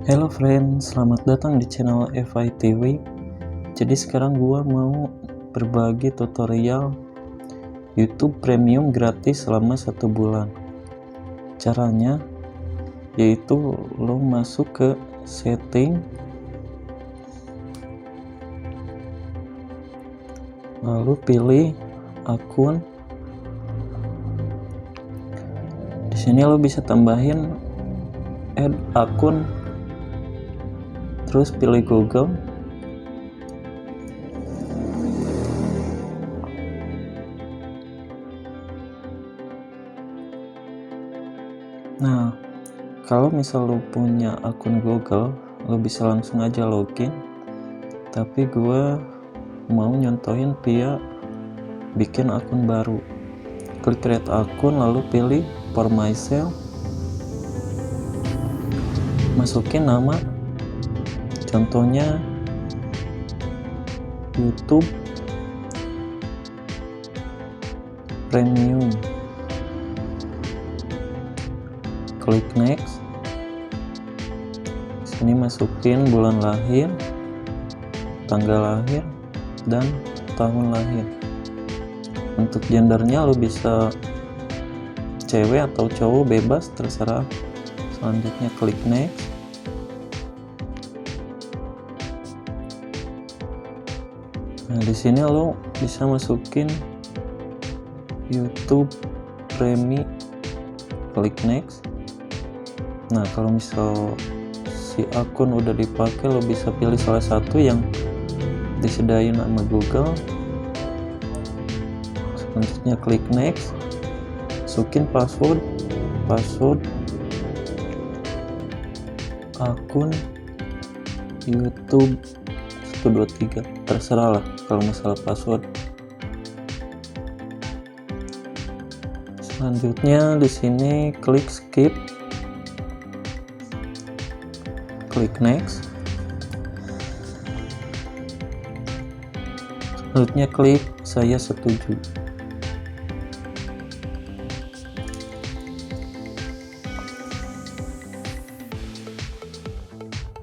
Hello friend, selamat datang di channel FITV. Jadi sekarang gua mau berbagi tutorial YouTube Premium gratis selama 1 bulan. Caranya yaitu lo masuk ke setting, lalu pilih akun. Di sini lo bisa tambahin add akun, terus pilih Google. Nah, kalau misal lo punya akun Google, lo bisa langsung aja login. Tapi gue mau nyontohin via bikin akun baru. Klik create akun, lalu pilih for myself, masukin nama, contohnya YouTube Premium. Klik next. Sini masukin bulan lahir, tanggal lahir, dan tahun lahir. Untuk gendernya lo bisa cewek atau cowok, bebas, terserah. Selanjutnya klik next. Nah, di sini lo bisa masukin YouTube Premi, klik next. Nah, kalau misal si akun udah dipakai, lo bisa pilih salah satu yang disediain sama Google. Selanjutnya klik next, masukin password akun YouTube 123, terserah lah kalau masalah password. Selanjutnya di sini klik skip, klik next. Selanjutnya klik saya setuju.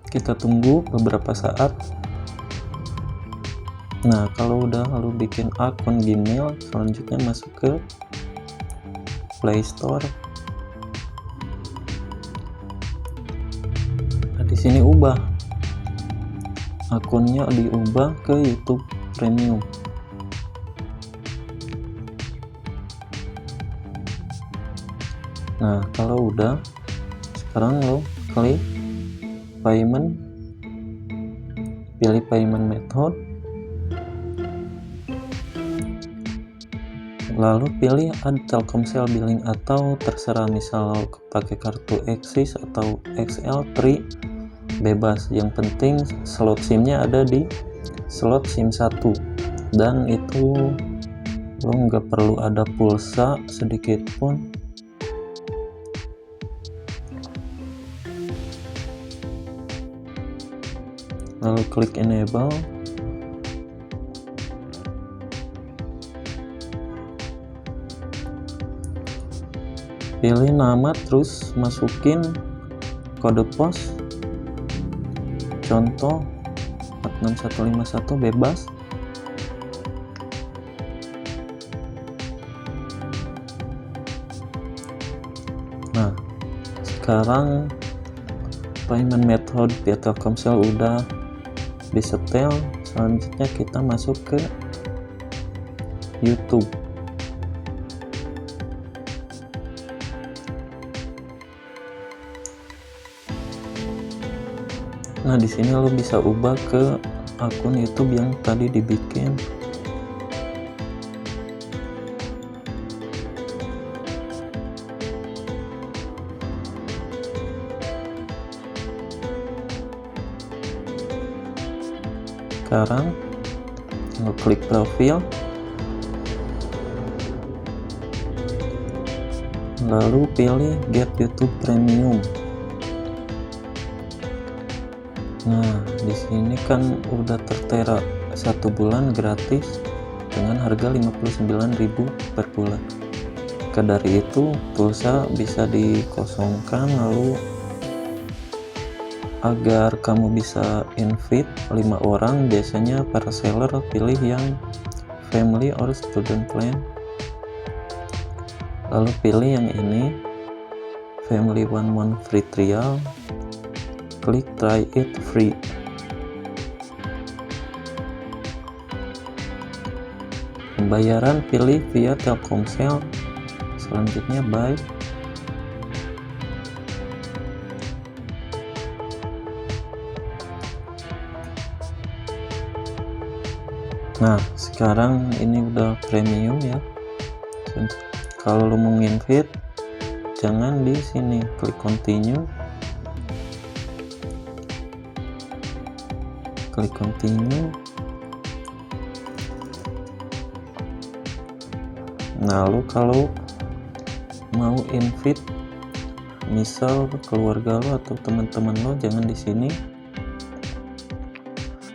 Kita tunggu beberapa saat. Nah, kalau udah lalu bikin akun Gmail, selanjutnya masuk ke Play Store. Nah, di sini ubah akunnya, diubah ke YouTube Premium. Nah, kalau udah, sekarang lo klik payment, pilih payment method, lalu pilih add Telkomsel billing atau terserah, misal pakai kartu Axis atau XL3, bebas. Yang penting slot SIM-nya ada di slot SIM 1, dan itu lo nggak perlu ada pulsa sedikit pun. Lalu klik enable. Pilih nama, terus masukin kode pos, contoh 46151, bebas. Nah, sekarang payment method via Telkomsel udah disetel. Selanjutnya kita masuk ke YouTube. Nah, di sini lo bisa ubah ke akun YouTube yang tadi dibikin. Sekarang lo klik profil, lalu pilih get YouTube Premium. Nah, di sini kan udah tertera 1 bulan gratis dengan harga 59.000 per bulan. Maka dari itu pulsa bisa dikosongkan, lalu agar kamu bisa invite 5 orang, biasanya para seller pilih yang family or student plan, lalu pilih yang ini, family 1 month free trial, klik try it free. Pembayaran pilih via Telkomsel, selanjutnya buy. Nah, sekarang ini udah premium ya. Kalau lu mau invite, jangan di sini, klik continue. Klik continue. Nah, lu kalau mau invite misal keluarga lo atau teman-teman lo, jangan di sini.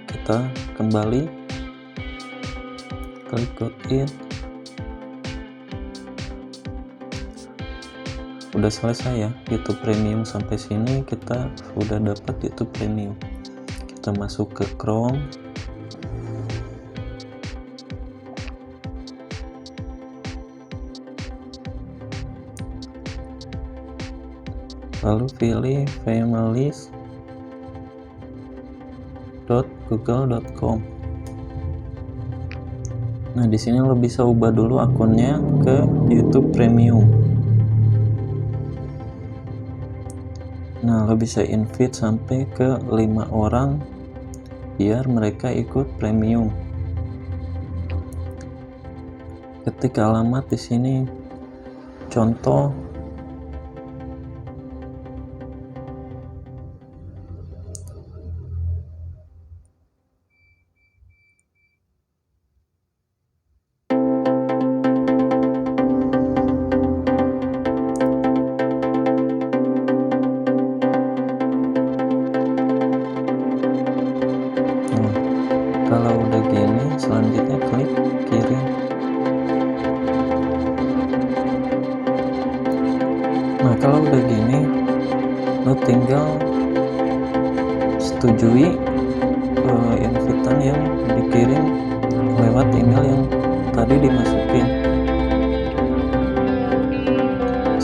Kita kembali, klik got in. Udah selesai ya YouTube Premium. Sampai sini kita udah dapat YouTube Premium. Kita masuk ke Chrome, lalu pilih families.google.com. Nah, di sini lo bisa ubah dulu akunnya ke YouTube Premium. Nah, lo bisa invite sampai ke 5 orang biar mereka ikut premium. Ketik alamat di sini, contoh kalau udah gini, selanjutnya klik kirim. Nah, kalau udah gini, lo tinggal setujui invitan yang dikirim lewat email yang tadi dimasukin.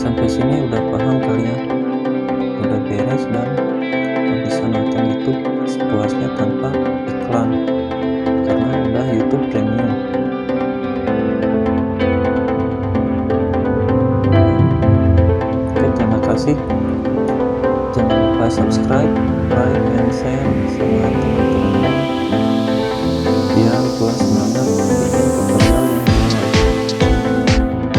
Sampai sini udah paham kalian? Udah beres dan lo bisa nonton YouTube sepuasnya tanpa iklan, karena udah YouTube Premium. Oke, terima kasih. Jangan lupa subscribe, like, and